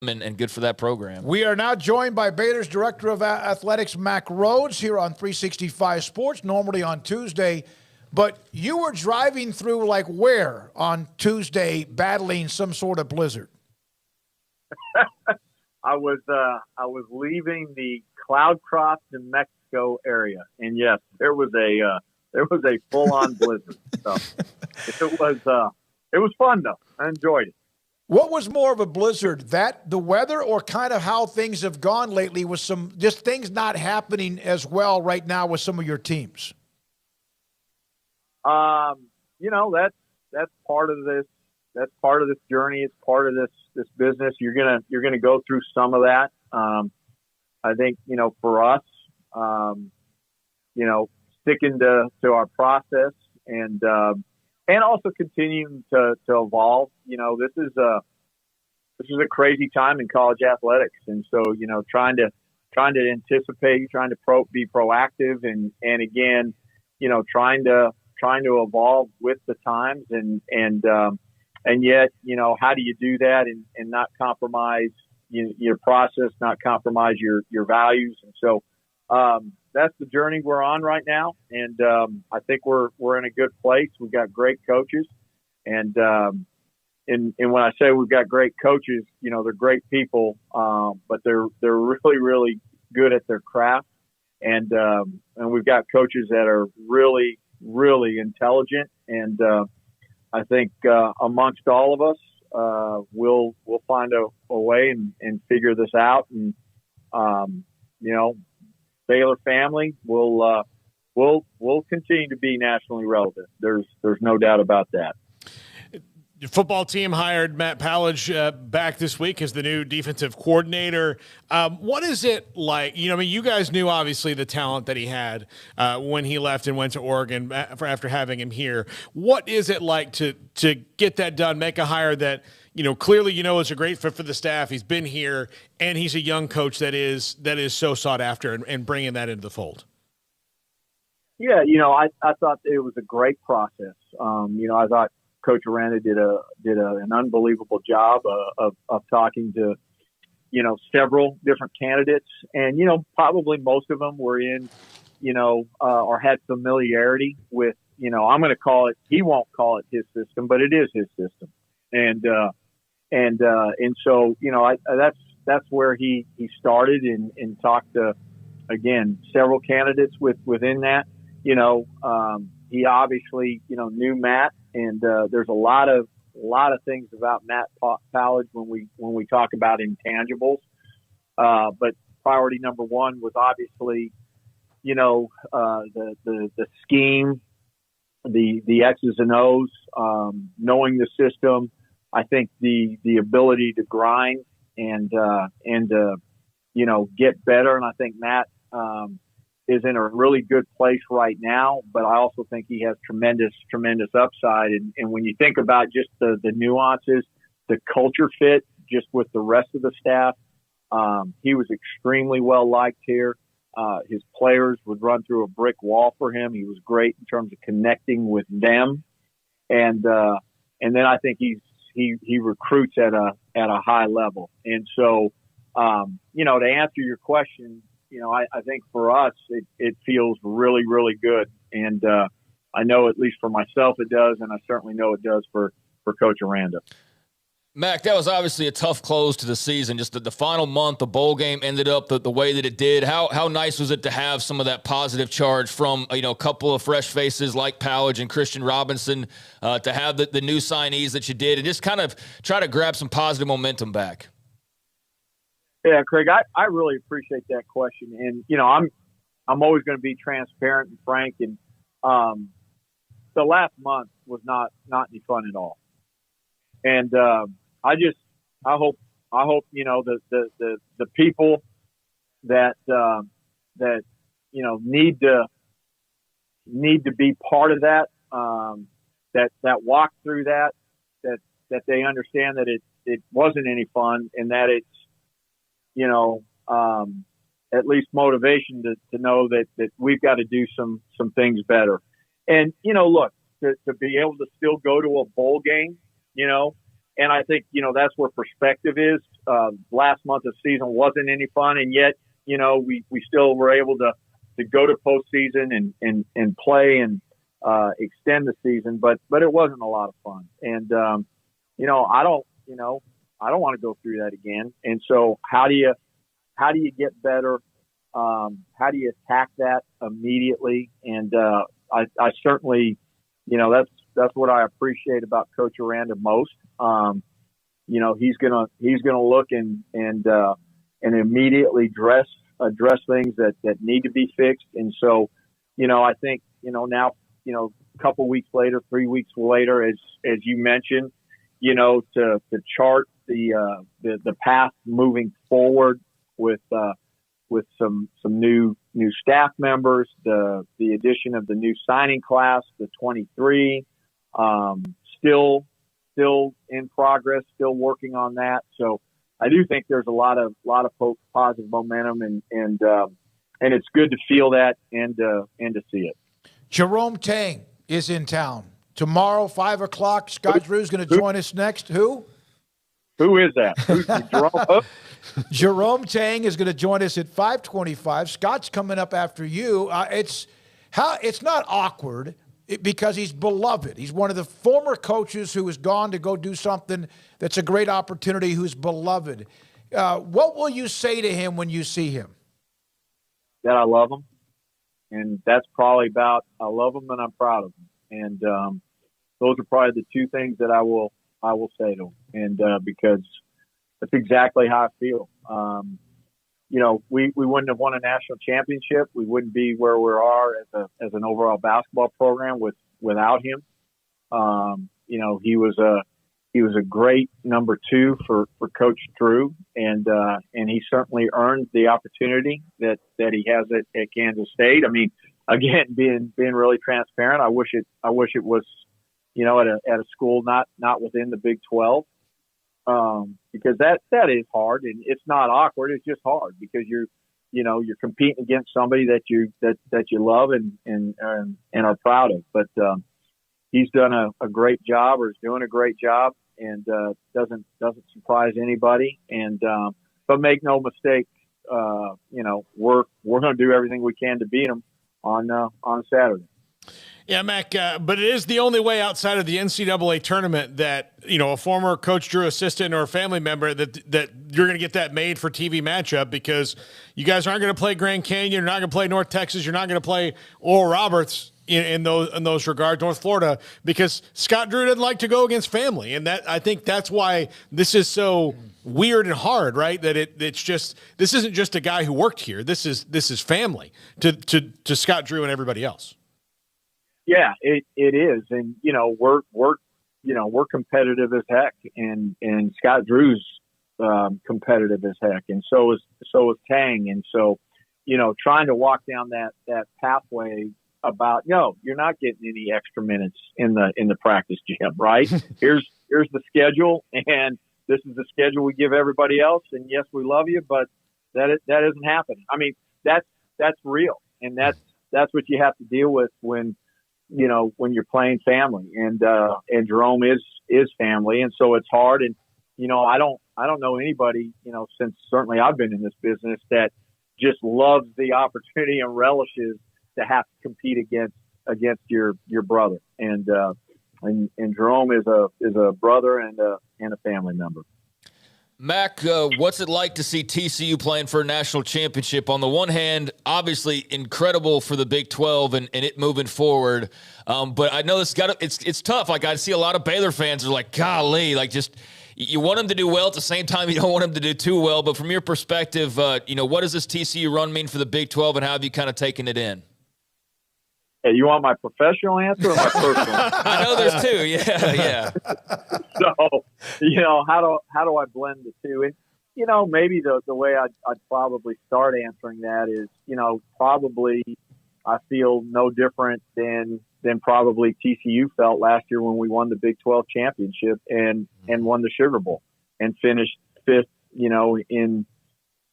and good for that program. We are now joined by Baylor's Director of Athletics, Mack Rhoades, here on 365 Sports, normally on Tuesday. But you were driving through, like, where on Tuesday battling some sort of blizzard? I was leaving the Cloudcroft, New Mexico area, and yes, there was a full-on blizzard. So it was fun though. I enjoyed it. What was more of a blizzard, the weather, or kind of how things have gone lately with some just things not happening as well right now with some of your teams? That's part of this. That's part of this journey. It's part of this business. You're gonna go through some of that. I think for us, sticking to our process and also continuing to evolve. This is a crazy time in college athletics, and so trying to anticipate, trying to be proactive, and again, trying to evolve with the times, and yet, how do you do that and not compromise your process, not compromise your values? And so that's the journey we're on right now. And I think we're in a good place. We've got great coaches. And when I say we've got great coaches, they're great people, but they're really, really good at their craft. And we've got coaches that are really, really intelligent. And I think amongst all of us, we'll find a way and figure this out. And Baylor family will continue to be nationally relevant. There's no doubt about that. Your football team hired Matt Powledge back this week as the new defensive coordinator. What is it like? You guys knew obviously the talent that he had when he left and went to Oregon after having him here. What is it like to get that done, make a hire that clearly is a great fit for the staff? He's been here, and he's a young coach that is so sought after, and bringing that into the fold. Yeah, I thought it was a great process. I thought Coach Aranda did an unbelievable job of talking to several different candidates, and probably most of them were in or had familiarity with I'm going to call it, he won't call it his system, but it is his system, and so that's where he started and talked to, again, several candidates within that. He obviously knew Matt. And there's a lot of things about Matt Powledge when we talk about intangibles. But priority number one was obviously, the scheme, the X's and O's, knowing the system. I think the ability to grind and get better. And I think Matt is in a really good place right now, but I also think he has tremendous upside. And when you think about just the nuances, the culture fit just with the rest of the staff, he was extremely well liked here. His players would run through a brick wall for him. He was great in terms of connecting with them. And then I think he recruits at a high level. And so, to answer your question, I think for us, it feels really, really good. And I know, at least for myself, it does. And I certainly know it does for Coach Aranda. Mac, that was obviously a tough close to the season. Just the final month, the bowl game ended up the way that it did. How nice was it to have some of that positive charge from, a couple of fresh faces like Powledge and Christian Robinson, to have the new signees that you did, and just kind of try to grab some positive momentum back? Yeah, Craig, I really appreciate that question. And, I'm always going to be transparent and frank. And the last month was not any fun at all. And I hope the people that need to be part of that, that walk through that they understand that it wasn't any fun, and that it's at least motivation to know that we've got to do some things better. And, look, to be able to still go to a bowl game, and I think, that's where perspective is. last month of season wasn't any fun, and yet, we still were able to go to postseason and play and extend the season, but it wasn't a lot of fun. And, I don't want to go through that again. And so how do you get better? How do you attack that immediately? And I certainly, that's what I appreciate about Coach Aranda most. He's gonna look and immediately address things that need to be fixed. And so, I think, now, a couple weeks later, 3 weeks later, as you mentioned, to chart the path moving forward with some new staff members, the addition of the new signing class, the 23, still in progress, still working on that. So I do think there's a lot of positive momentum, and it's good to feel that and to see it. Jerome Tang is in town tomorrow, 5 o'clock. Scott Drew's going to join us next. Who is that? Who's Jerome? Jerome Tang is going to join us at 5:25. Scott's coming up after you. It's not awkward because he's beloved. He's one of the former coaches who has gone to go do something that's a great opportunity, who's beloved. What will you say to him when you see him? That I love him. And that's probably about, I love him and I'm proud of him. And those are probably the two things that I will say to him. And because that's exactly how I feel. We wouldn't have won a national championship. We wouldn't be where we are as an overall basketball program without him. He was a great number two for Coach Drew, and he certainly earned the opportunity that he has at Kansas State. I mean, again, being really transparent, I wish it was, at a school not within the Big 12. Because that is hard, and it's not awkward. It's just hard because you're competing against somebody that you love and are proud of. But he's done a great job, or is doing a great job, and doesn't surprise anybody. And but make no mistake, we're going to do everything we can to beat him on Saturday. Yeah, Mack, but it is the only way outside of the NCAA tournament that, a former Coach Drew assistant or a family member that you're going to get that made for TV matchup, because you guys aren't going to play Grand Canyon, you're not going to play North Texas, you're not going to play Oral Roberts in those regards, North Florida, because Scott Drew didn't like to go against family. And I think that's why this is so weird and hard, right? That this isn't just a guy who worked here. This is family to Scott Drew and everybody else. Yeah, it is. And, we're competitive as heck, and Scott Drew's competitive as heck. And so is Tang. And so, trying to walk down that pathway about, no, you're not getting any extra minutes in the practice gym, right? Here's the schedule, and this is the schedule we give everybody else. And yes, we love you, but that isn't happening. I mean, that's real. And that's what you have to deal with when you're playing family, and Jerome is family. And so it's hard. And, I don't know anybody, since certainly I've been in this business, that just loves the opportunity and relishes to have to compete against your brother. And Jerome is a brother and a family member. Mack, what's it like to see TCU playing for a national championship? On the one hand, obviously incredible for the Big 12 and it moving forward. But I know it's tough. Like, I see a lot of Baylor fans are like, golly, like, just you want them to do well at the same time. You don't want them to do too well. But from your perspective, what does this TCU run mean for the Big 12, and how have you kind of taken it in? Hey, you want my professional answer or my personal? I know there's two. Yeah. So, how do I blend the two? And, maybe the way I'd probably start answering that is, probably I feel no different than probably TCU felt last year when we won the Big 12 championship and won the Sugar Bowl and finished fifth,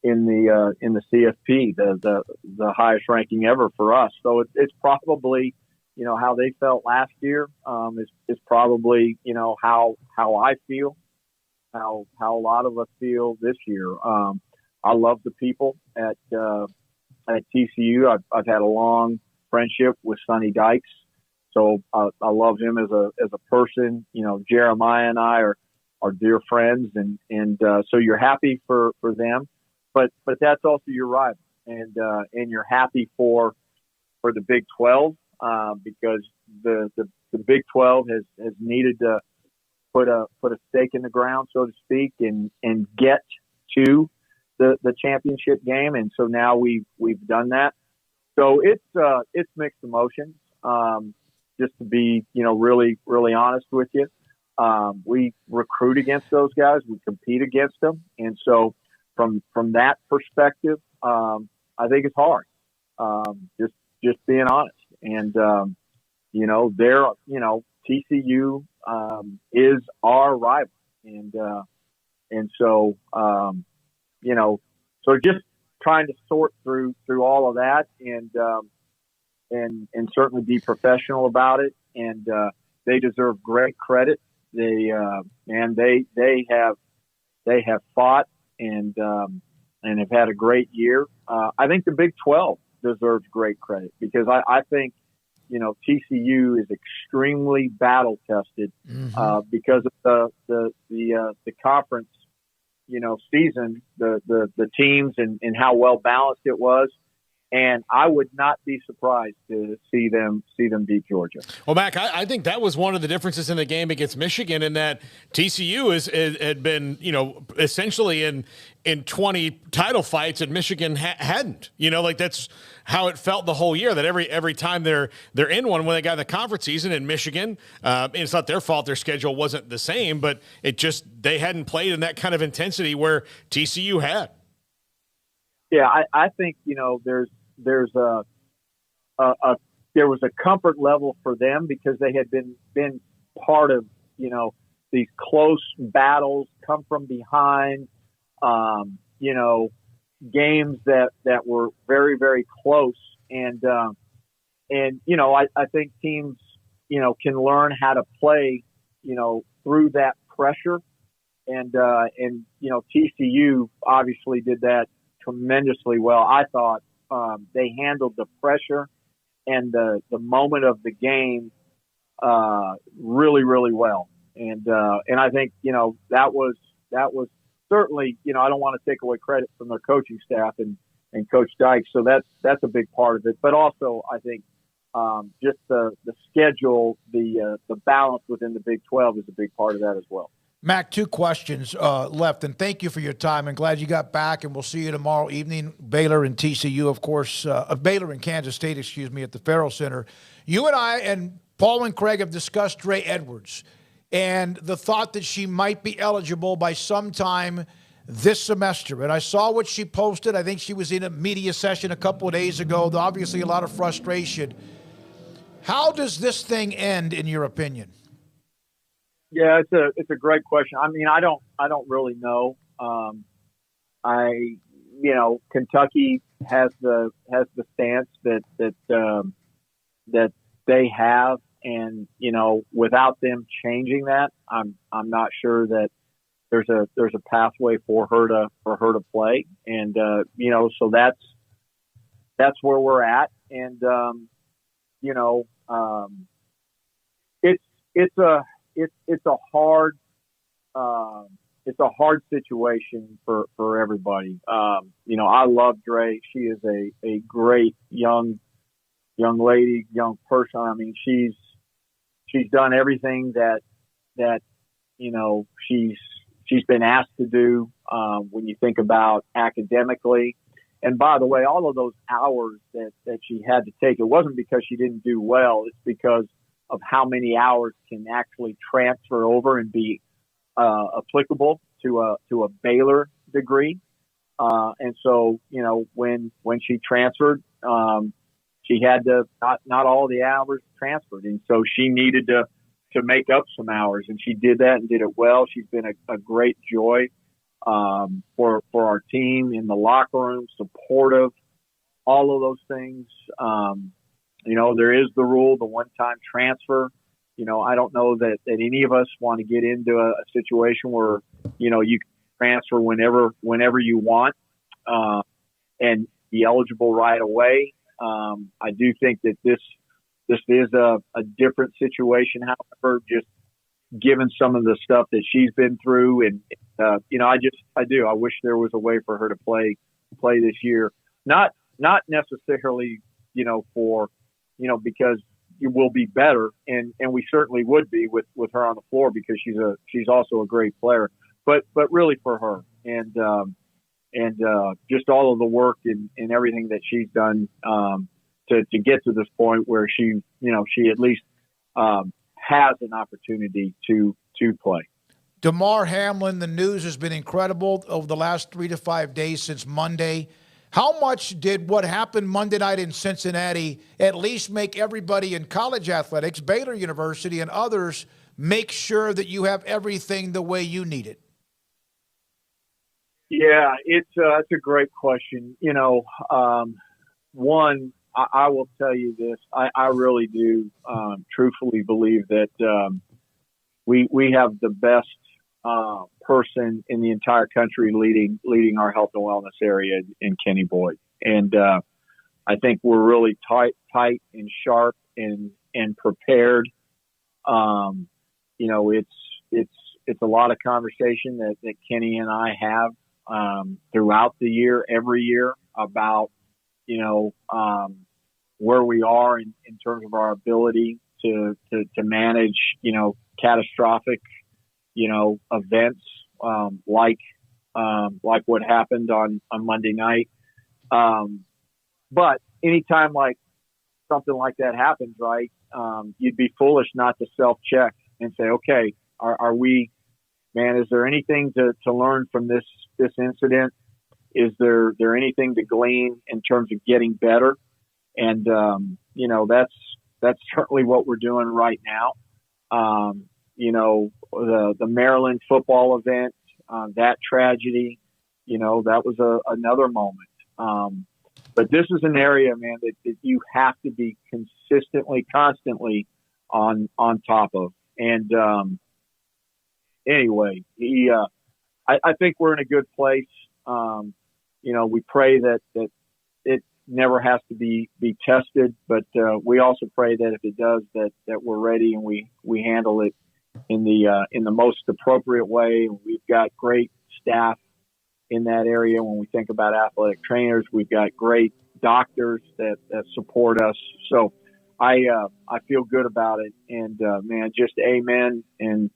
in the CFP, the highest ranking ever for us. So it's probably, how they felt last year, is probably, how I feel. how a lot of us feel this year. I love the people at TCU. I've had a long friendship with Sonny Dykes, so I love him as a person. You know, Jeremiah and I are dear friends, and so you're happy for them, but that's also your rival, and you're happy for the Big 12 because the Big 12 has needed to put a stake in the ground, so to speak, and get to the championship game, and so now we've done that. So it's mixed emotions. Just to be really honest with you, we recruit against those guys, we compete against them, and so from that perspective, I think it's hard. Just being honest, and they're TCU is our rival, and so so just trying to sort through all of that, and certainly be professional about it, and they deserve great credit. They have fought and have had a great year. I think the Big 12 deserves great credit because I think TCU is extremely battle tested because of the conference season, the teams and how well balanced it was. And I would not be surprised to see them beat Georgia. Well, Mack, I think that was one of the differences in the game against Michigan, in that TCU had been, essentially in 20 title fights, and Michigan hadn't. That's how it felt the whole year. That every time they're in one, when they got in the conference season in Michigan, it's not their fault their schedule wasn't the same, but they hadn't played in that kind of intensity where TCU had. Yeah, I think there was a comfort level for them because they had been part of these close battles, come from behind, games that were very, very close, and I think teams can learn how to play through that pressure, and TCU obviously did that tremendously well. I thought they handled the pressure and the moment of the game really, really well. And I think that was certainly I don't want to take away credit from their coaching staff and Coach Dykes. So that's a big part of it. But also I think just the schedule, the balance within the Big 12 is a big part of that as well. Mack, 2 questions left, and thank you for your time. I'm glad you got back, and we'll see you tomorrow evening. Baylor and TCU, of course, Baylor and Kansas State, at the Farrell Center. You and I and Paul and Craig have discussed Trey Edwards and the thought that she might be eligible by sometime this semester. And I saw what she posted. I think she was in a media session a couple of days ago. Obviously, a lot of frustration. How does this thing end, in your opinion? Yeah, it's a great question. I mean, I don't really know. Kentucky has the stance that they have, and without them changing that, I'm not sure that there's a pathway for her to play, and so that's where we're at, and it's a hard situation for everybody. I love Dre. She is a great young lady, young person. I mean, she's done everything that she's been asked to do. When you think about academically, and by the way, all of those hours that she had to take, it wasn't because she didn't do well. It's because of how many hours can actually transfer over and be applicable to a Baylor degree. And so, when she transferred, she had to not all the hours transferred, and so she needed to make up some hours, and she did that and did it well. She's been a great joy for our team in the locker room, supportive, all of those things. There is the rule, the one-time transfer. I don't know that any of us want to get into a situation where, you can transfer whenever you want, and be eligible right away. I do think that this is a different situation. However, just given some of the stuff that she's been through, and I wish there was a way for her to play this year. Not necessarily, because you will be better, and we certainly would be with her on the floor, because she's also a great player. But really for her, and just all of the work and everything that she's done to get to this point where she at least has an opportunity to play. DeMar Hamlin, the news has been incredible over the last 3 to 5 days since Monday. How much did what happened Monday night in Cincinnati at least make everybody in college athletics, Baylor University and others, make sure that you have everything the way you need it? Yeah, it's a great question. One, I will tell you this. I really do truthfully believe that we have the best person in the entire country leading our health and wellness area in Kenny Boyd. And I think we're really tight and sharp and prepared. It's a lot of conversation that Kenny and I have throughout the year, every year, about where we are in terms of our ability to manage catastrophic events like what happened on Monday night. But anytime like something like that happens, right, you'd be foolish not to self-check and say, okay, are we, man, is there anything to learn from this incident? Is there anything to glean in terms of getting better? And, that's certainly what we're doing right now. The Maryland football event, that tragedy, that was another moment. But this is an area, man, that you have to be constantly on top of. And, anyway, I think we're in a good place. We pray that it never has to be tested, but we also pray that if it does, that we're ready and we handle it in the most appropriate way. We've got great staff in that area. When we think about athletic trainers, we've got great doctors that support us. So I feel good about it, and man, just amen, and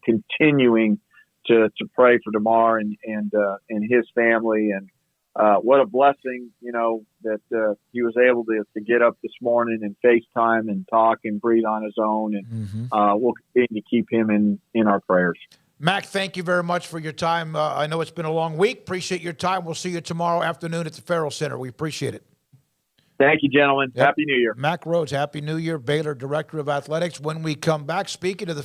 continuing to pray for DeMar and his family. And what a blessing, that he was able to get up this morning and FaceTime and talk and breathe on his own. And we'll continue to keep him in our prayers. Mack, thank you very much for your time. I know it's been a long week. Appreciate your time. We'll see you tomorrow afternoon at the Farrell Center. We appreciate it. Thank you, gentlemen. Yep. Happy New Year. Mack Rhoades, Happy New Year, Baylor Director of Athletics. When we come back, speaking to the